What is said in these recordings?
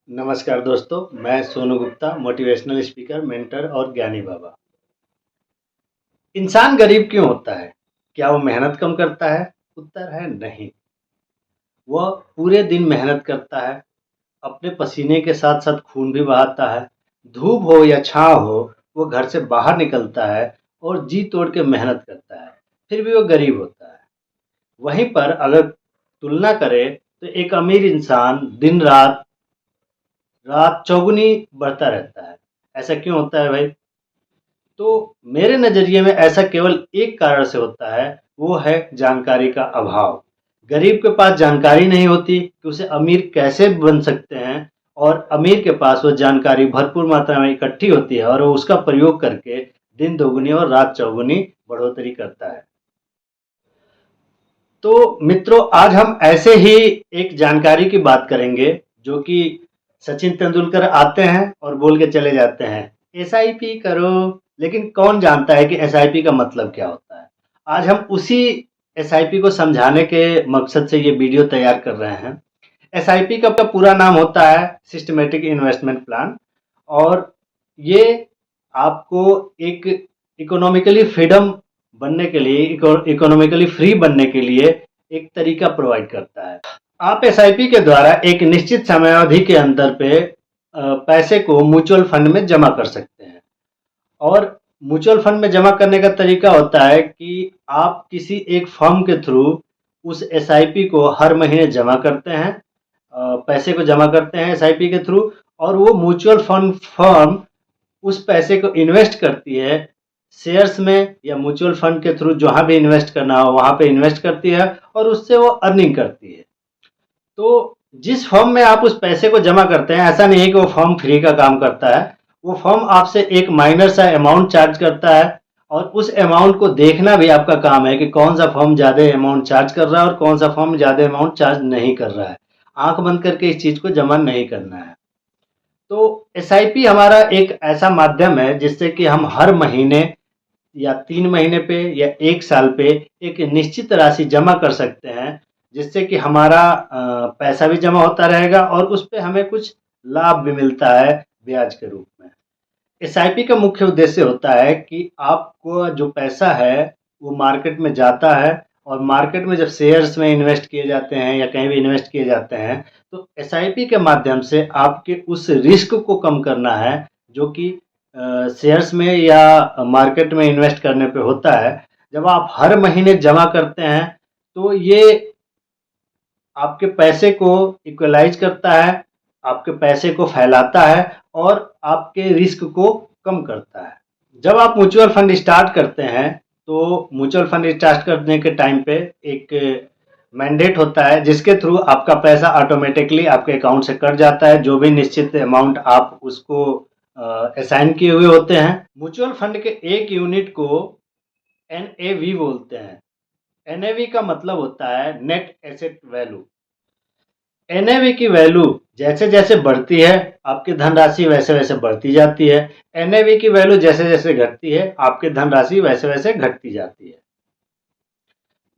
नमस्कार दोस्तों, मैं Sonu Gupta, motivational speaker, mentor और ज्ञानी बाबा। इंसान गरीब क्यों होता है? क्या वो मेहनत कम करता है? उत्तर है नहीं। वह पूरे दिन मेहनत करता है, अपने पसीने के साथ-साथ खून भी बहाता है। धूप हो या छाँव हो, वो घर से बाहर निकलता है और जी तोड़ के मेहनत करता है, फिर भी वो गरीब होता है। वहीं पर अगर तुलना करें तो एक अमीर इंसान दिन-रात रात चौगुनी बढ़ता रहता है। ऐसा क्यों होता है भाई? तो मेरे नज़रिए में ऐसा केवल एक कारण से होता है, वो है जानकारी का अभाव। गरीब के पास जानकारी नहीं होती कि उसे अमीर कैसे बन सकते हैं और अमीर के पास वो जानकारी भरपूर मात्रा में इकट्ठी होती है और वो उसका प्रयोग करके दिन दोगुनी और रात चौगुनी बढ़ोतरी करता है। तो मित्रों, आज हम ऐसे ही एक जानकारी की बात करेंगे जो कि सचिन तेंदुलकर आते हैं और बोल के चले जाते हैं, एसआईपी करो। लेकिन कौन जानता है कि एसआईपी का मतलब क्या होता है? आज हम उसी एसआईपी को समझाने के मकसद से ये वीडियो तैयार कर रहे हैं। एसआईपी का पूरा नाम होता है सिस्टमेटिक इन्वेस्टमेंट प्लान, और ये आपको एक इकोनॉमिकली फ्रीडम बनने के लिए, इकोनॉमिकली फ्री बनने के लिए एक तरीका प्रोवाइड करता है। आप एसआईपी के द्वारा एक निश्चित समयावधि के अंदर पे पैसे को म्यूचुअल फंड में जमा कर सकते हैं। और म्यूचुअल फंड में जमा करने का तरीका होता है कि आप किसी एक फर्म के थ्रू उस एसआईपी को हर महीने जमा करते हैं, पैसे को जमा करते हैं एसआईपी के थ्रू, और वो म्यूचुअल फंड फर्म उस पैसे को इन्वेस्ट करती है शेयर्स में या म्यूचुअल फंड के थ्रू, जहाँ भी इन्वेस्ट करना हो वहाँ पे इन्वेस्ट करती है और उससे वो अर्निंग करती है। तो जिस फर्म में आप उस पैसे को जमा करते हैं, ऐसा नहीं है कि वो फर्म फ्री का काम करता है। वो फर्म आपसे एक माइनर सा अमाउंट चार्ज करता है, और उस अमाउंट को देखना भी आपका काम है कि कौन सा फर्म ज़्यादा अमाउंट चार्ज कर रहा है और कौन सा फर्म ज़्यादा अमाउंट चार्ज नहीं कर रहा है। आंख बंद करके इस चीज़ को जमा नहीं करना है। तो एसआईपी हमारा एक ऐसा माध्यम है जिससे कि हम हर महीने या 3 महीने पे या 1 साल पे एक निश्चित राशि जमा कर सकते हैं, जिससे कि हमारा पैसा भी जमा होता रहेगा और उस पे हमें कुछ लाभ भी मिलता है ब्याज के रूप में। एसआईपी का मुख्य उद्देश्य होता है कि आपको जो पैसा है वो मार्केट में जाता है, और मार्केट में जब शेयर्स में इन्वेस्ट किए जाते हैं या कहीं भी इन्वेस्ट किए जाते हैं, तो एसआईपी के माध्यम से आपके उस रिस्क को कम करना है जो कि शेयर्स में या मार्केट में इन्वेस्ट करने पे होता है। जब आप हर महीने जमा करते हैं तो ये आपके पैसे को इक्वलाइज करता है, आपके पैसे को फैलाता है और आपके रिस्क को कम करता है। जब आप म्यूचुअल फंड स्टार्ट करते हैं तो म्यूचुअल फंड स्टार्ट करने के टाइम पे एक मैंडेट होता है जिसके थ्रू आपका पैसा ऑटोमेटिकली आपके अकाउंट से कट जाता है, जो भी निश्चित अमाउंट आप उसको असाइन किए हुए होते हैं। म्यूचुअल फंड के एक यूनिट को एनएवी बोलते हैं। एनएवी का मतलब होता है नेट एसेट वैल्यू। एनएवी की वैल्यू जैसे जैसे बढ़ती है आपकी धनराशि वैसे वैसे बढ़ती जाती है। एनएवी की वैल्यू जैसे जैसे घटती है आपकी धनराशि वैसे वैसे घटती जाती है।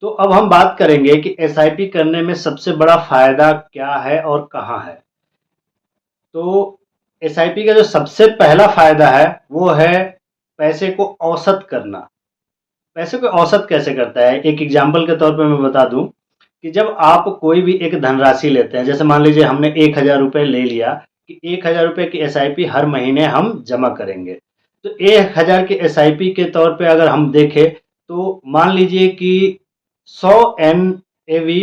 तो अब हम बात करेंगे कि एसआईपी करने में सबसे बड़ा फायदा क्या है और कहाँ है। तो एसआईपी का जो सबसे पहला फायदा है वो है पैसे को औसत करना। पैसे को औसत कैसे करता है, एक एग्जाम्पल के तौर पे मैं बता दूं कि जब आप कोई भी एक धनराशि लेते हैं, जैसे मान लीजिए हमने 1,000 रुपये ले लिया कि 1,000 रुपये की एसआईपी हर महीने हम जमा करेंगे। तो 1,000 की एसआईपी के तौर पे अगर हम देखें तो मान लीजिए कि 100 एनएवी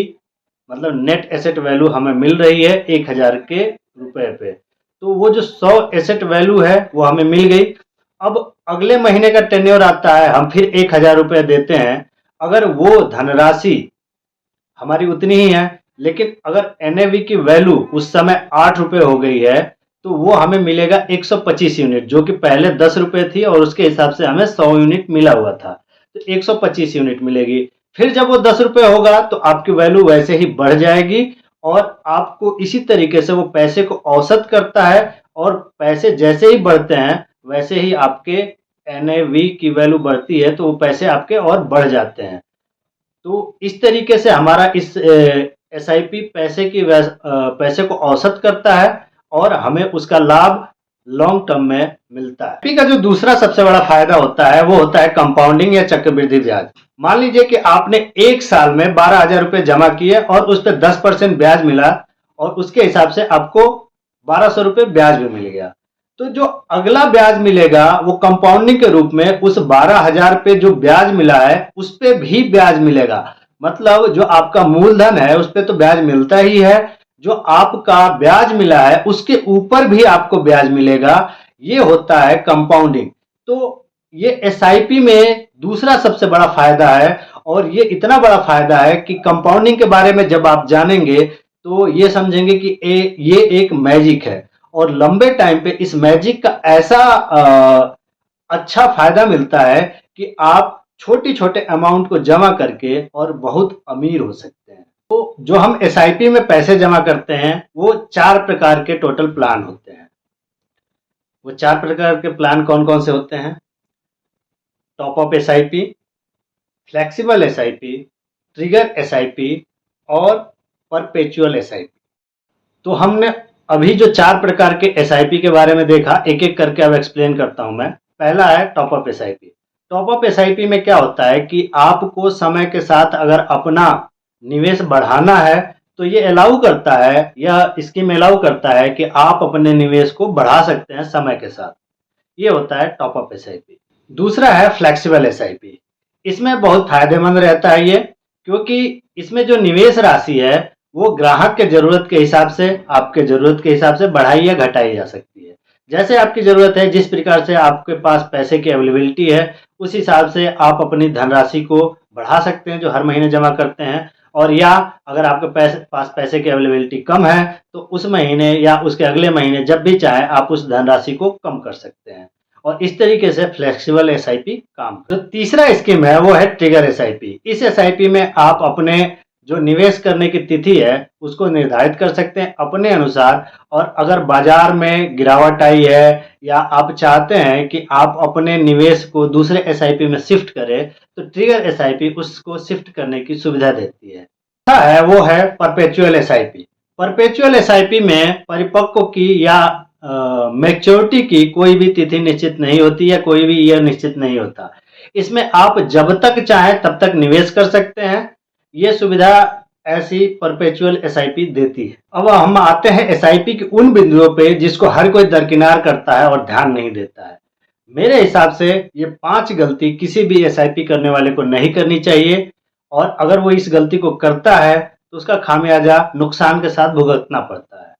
मतलब नेट एसेट वैल्यू हमें मिल रही है 1,000 के रुपए पे। तो वो जो 100 एसेट वैल्यू है वो हमें मिल गई। अब अगले महीने का टेन्योर आता है, हम फिर 1,000 रुपये देते हैं। अगर वो धनराशि हमारी उतनी ही है, लेकिन अगर एनएवी की वैल्यू उस समय 8 रुपये हो गई है तो वो हमें मिलेगा 125 यूनिट, जो कि पहले 10 रुपये थी और उसके हिसाब से हमें 100 यूनिट मिला हुआ था, तो 125 यूनिट मिलेगी। फिर जब वो 10 रुपये होगा तो आपकी वैल्यू वैसे ही बढ़ जाएगी, और आपको इसी तरीके से वो पैसे को औसत करता है, और पैसे जैसे ही बढ़ते हैं वैसे ही आपके एनएवी की वैल्यू बढ़ती है, तो वो पैसे आपके और बढ़ जाते हैं। तो इस तरीके से हमारा इस एसआईपी पैसे को औसत करता है और हमें उसका लाभ लॉन्ग टर्म में मिलता है। एसआईपी का जो दूसरा सबसे बड़ा फायदा होता है वो होता है कंपाउंडिंग या चक्रवृद्धि ब्याज। मान लीजिए कि आपने एक साल में 12,000 रुपए जमा किए और उस पर 10% ब्याज मिला और उसके हिसाब से आपको 1,200 रुपए ब्याज भी मिल गया। तो जो अगला ब्याज मिलेगा वो कंपाउंडिंग के रूप में उस 12,000 पे जो ब्याज मिला है उस पे भी ब्याज मिलेगा। मतलब जो आपका मूलधन है उस पे तो ब्याज मिलता ही है, जो आपका ब्याज मिला है उसके ऊपर भी आपको ब्याज मिलेगा। ये होता है कंपाउंडिंग। तो ये एसआईपी में दूसरा सबसे बड़ा फायदा है और ये इतना बड़ा फायदा है कि कंपाउंडिंग के बारे में जब आप जानेंगे तो ये समझेंगे कि ये एक मैजिक है और लंबे टाइम पे इस मैजिक का ऐसा अच्छा फायदा मिलता है कि आप छोटी छोटे अमाउंट को जमा करके और बहुत अमीर हो सकते हैं। तो जो हम एसआईपी में पैसे जमा करते हैं वो 4 प्रकार के टोटल प्लान होते हैं। वो 4 प्रकार के प्लान कौन कौन से होते हैं? Top up SIP, flexible SIP, trigger SIP और परपेचुअल एसआईपी। तो हमने अभी जो 4 प्रकार के एसआईपी के बारे में देखा, एक एक करके अब एक्सप्लेन करता हूं मैं। पहला है top up SIP. Top up SIP में क्या होता है कि आपको समय के साथ अगर अपना निवेश बढ़ाना है तो ये अलाउ करता है, यह स्कीम अलाउ करता है कि आप अपने निवेश को बढ़ा सकते हैं समय के साथ। ये होता है टॉप अप एसआईपी। दूसरा है फ्लेक्सिबल एसआईपी। इसमें बहुत फायदेमंद रहता है ये, क्योंकि इसमें जो निवेश राशि है वो ग्राहक के जरूरत के हिसाब से, आपके जरूरत के हिसाब से बढ़ाई या घटाई जा सकती है। जैसे आपकी जरूरत है, जिस प्रकार से आपके पास पैसे की अवेलेबिलिटी है उस हिसाब से आप अपनी धनराशि को बढ़ा सकते हैं जो हर महीने जमा करते हैं। और या अगर आपके पास पैसे की अवेलेबिलिटी कम है तो उस महीने या उसके अगले महीने जब भी चाहे आप उस धनराशि को कम कर सकते हैं। और इस तरीके से फ्लेक्सिबल एसआईपी काम। जो तीसरा स्कीम है वो है ट्रिगर एसआईपी। इस एसआईपी में आप अपने जो निवेश करने की तिथि है उसको निर्धारित कर सकते हैं अपने अनुसार। और अगर बाजार में गिरावट आई है या आप चाहते हैं कि आप अपने निवेश को दूसरे एसआईपी में शिफ्ट करें तो ट्रिगर एसआईपी उसको शिफ्ट करने की सुविधा देती है। है वो है परपेचुअल एसआईपी। परपेचुअल एसआईपी में परिपक्व की या मैच्योरिटी की कोई भी तिथि निश्चित नहीं होती या कोई भी ईयर निश्चित नहीं होता। इसमें आप जब तक चाहें तब तक निवेश कर सकते हैं। ये सुविधा ऐसी परपेचुअल एसआईपी देती है। अब हम आते हैं एसआईपी के उन बिंदुओं पे जिसको हर कोई दरकिनार करता है और ध्यान नहीं देता है। मेरे हिसाब से ये 5 गलती किसी भी एसआईपी करने वाले को नहीं करनी चाहिए और अगर वो इस गलती को करता है तो उसका खामियाजा नुकसान के साथ भुगतना पड़ता है।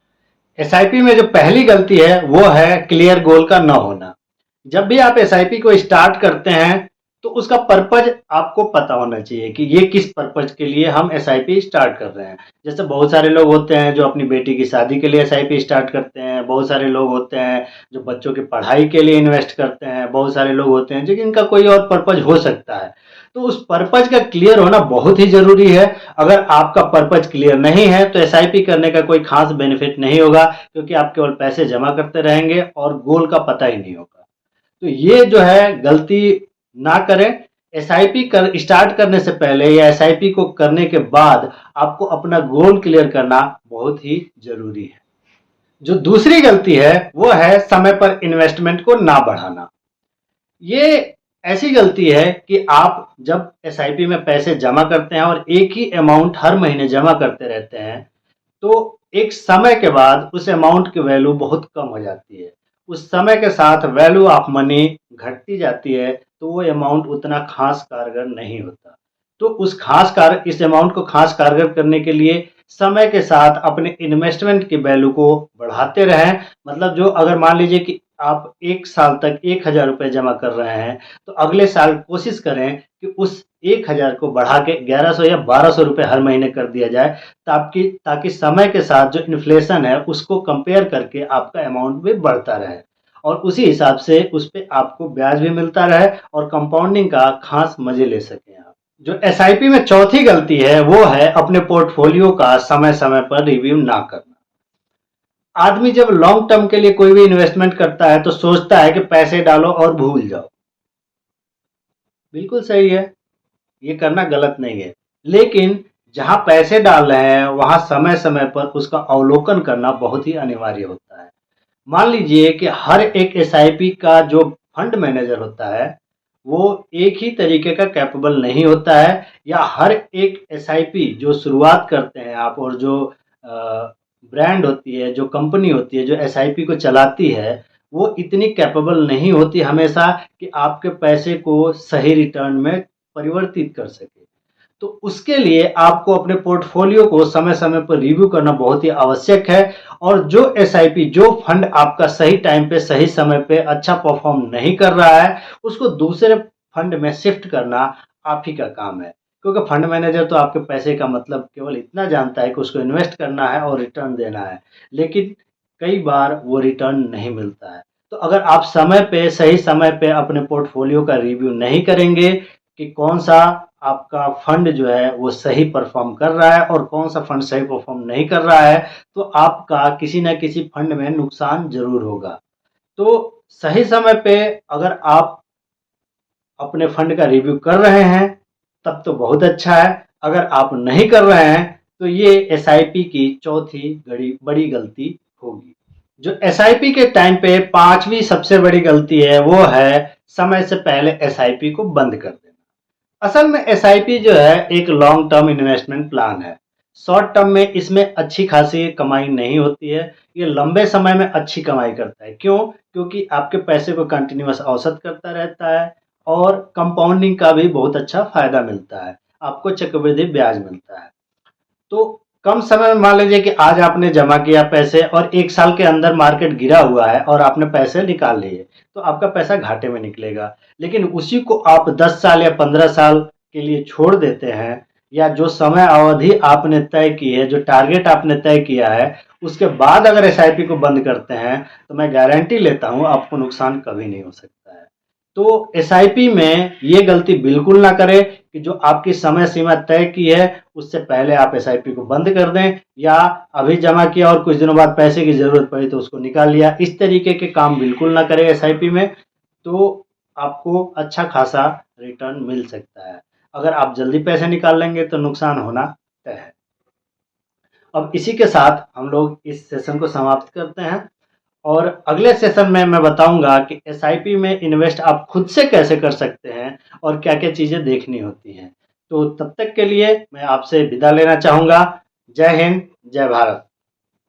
एसआईपी में जो पहली गलती है वो है क्लियर गोल का न होना। जब भी आप एसआईपी को स्टार्ट करते हैं तो उसका पर्पज आपको पता होना चाहिए कि ये किस पर्पज के लिए हम एसआईपी स्टार्ट कर रहे हैं। जैसे बहुत सारे लोग होते हैं जो अपनी बेटी की शादी के लिए एसआईपी स्टार्ट करते हैं, बहुत सारे लोग होते हैं जो बच्चों की पढ़ाई के लिए इन्वेस्ट करते हैं, बहुत सारे लोग होते हैं जिनका कोई और पर्पज हो सकता है। तो उस पर्पज का क्लियर होना बहुत ही जरूरी है। अगर आपका पर्पज क्लियर नहीं है तो एसआईपी करने का कोई खास बेनिफिट नहीं होगा, क्योंकि आप केवल पैसे जमा करते रहेंगे और गोल का पता ही नहीं होगा। तो ये जो है गलती ना करें। एसआईपी कर स्टार्ट करने से पहले या एसआईपी को करने के बाद आपको अपना गोल क्लियर करना बहुत ही जरूरी है। जो दूसरी गलती है वो है समय पर इन्वेस्टमेंट को ना बढ़ाना। ये ऐसी गलती है कि आप जब एसआईपी में पैसे जमा करते हैं और एक ही अमाउंट हर महीने जमा करते रहते हैं तो एक समय के बाद उस अमाउंट की वैल्यू बहुत कम हो जाती है। उस समय के साथ वैल्यू ऑफ मनी घटती जाती है तो वो अमाउंट उतना खास कारगर नहीं होता। तो इस अमाउंट को खास कारगर करने के लिए समय के साथ अपने इन्वेस्टमेंट की वैल्यू को बढ़ाते रहें। मतलब जो अगर मान लीजिए कि आप 1 साल तक 1,000 रुपये जमा कर रहे हैं तो अगले साल कोशिश करें कि उस 1,000 को बढ़ा के 1,100 या 1,200 रुपये हर महीने कर दिया जाए, ताकि समय के साथ जो इन्फ्लेशन है उसको कंपेयर करके आपका अमाउंट भी बढ़ता रहे और उसी हिसाब से उस पे आपको ब्याज भी मिलता रहे और कंपाउंडिंग का खास मजे ले सकें आप। जो एसआईपी में चौथी गलती है वो है अपने पोर्टफोलियो का समय समय पर रिव्यू ना करना। आदमी जब लॉन्ग टर्म के लिए कोई भी इन्वेस्टमेंट करता है तो सोचता है कि पैसे डालो और भूल जाओ। बिल्कुल सही है, ये करना गलत नहीं है, लेकिन जहाँ पैसे डाल रहे हैं वहाँ समय समय पर उसका अवलोकन करना बहुत ही अनिवार्य होता है। मान लीजिए कि हर एक एसआईपी का जो फंड मैनेजर होता है वो एक ही तरीके का कैपेबल नहीं होता है, या हर एक एसआईपी जो शुरुआत करते हैं आप, और जो ब्रांड होती है, जो कंपनी होती है जो एसआईपी को चलाती है, वो इतनी कैपेबल नहीं होती हमेशा कि आपके पैसे को सही रिटर्न में परिवर्तित कर सके। तो उसके लिए आपको अपने पोर्टफोलियो को समय-समय पर रिव्यू करना बहुत ही आवश्यक है, और जो एसआईपी, जो फंड आपका सही टाइम पे, सही समय पे अच्छा परफ़ॉर्म नहीं कर रहा है, उसको दूसरे फंड में शिफ्ट करना आप ही का काम है। क्योंकि फंड मैनेजर तो आपके पैसे का मतलब केवल इतना जानता है कि उसको इन्वेस्ट करना है और रिटर्न देना है, लेकिन कई बार वो रिटर्न नहीं मिलता है। तो अगर आप समय पे, सही समय पे अपने पोर्टफोलियो का रिव्यू नहीं करेंगे कि कौन-सा आपका फंड जो है वो सही परफ़ॉर्म कर रहा है और कौन-सा फंड सही परफ़ॉर्म नहीं कर रहा है, तो आपका किसी न किसी फंड में नुकसान ज़रूर होगा। तो सही समय पे अगर आप अपने फंड का रिव्यू कर रहे हैं, तब तो बहुत अच्छा है। अगर आप नहीं कर रहे हैं, तो ये एसआईपी की चौथी बड़ी बड़ी गलती होगी। जो एसआईपी के टाइम पे 5वीं सबसे बड़ी गलती है, वो है समय से पहले एसआईपी को बंद कर देना। असल में एसआईपी जो है एक लॉन्ग टर्म इन्वेस्टमेंट प्लान है। शॉर्ट टर्म में इसमें अच्छी खासी कमाई नहीं होती है, ये लंबे समय में अच्छी कमाई करता है। क्यों? क्योंकि आपके पैसे को कंटिन्यूअस औसत करता रहता है और कंपाउंडिंग का भी बहुत अच्छा फ़ायदा मिलता है। आपको चक्रवृद्धि ब्याज मिलता है। तो कम समय में मान लीजिए कि आज आपने जमा किया पैसे और 1 साल के अंदर मार्केट गिरा हुआ है और आपने पैसे निकाल लिए, तो आपका पैसा घाटे में निकलेगा। लेकिन उसी को आप 10 साल या 15 साल के लिए छोड़ देते हैं, या जो समय अवधि आपने तय की है, जो टारगेट आपने तय किया है, उसके बाद अगर एसआईपी को बंद करते हैं, तो मैं गारंटी लेता हूँ आपको नुकसान कभी नहीं हो सकता है। तो एसआईपी में ये गलती बिल्कुल ना करें कि जो आपकी समय सीमा तय की है उससे पहले आप एसआईपी को बंद कर दें, या अभी जमा किया और कुछ दिनों बाद पैसे की ज़रूरत पड़ी तो उसको निकाल लिया। इस तरीके के काम बिल्कुल ना करें एसआईपी में, तो आपको अच्छा खासा रिटर्न मिल सकता है। अगर आप जल्दी पैसे निकाल लेंगे तो नुकसान होना तय है। अब इसी के साथ हम लोग इस सेशन को समाप्त करते हैं, और अगले सेशन में मैं बताऊंगा कि एसआईपी में इन्वेस्ट आप खुद से कैसे कर सकते हैं और क्या-क्या चीज़ें देखनी होती हैं। तो तब तक के लिए मैं आपसे विदा लेना चाहूँगा। जय हिंद, जय भारत।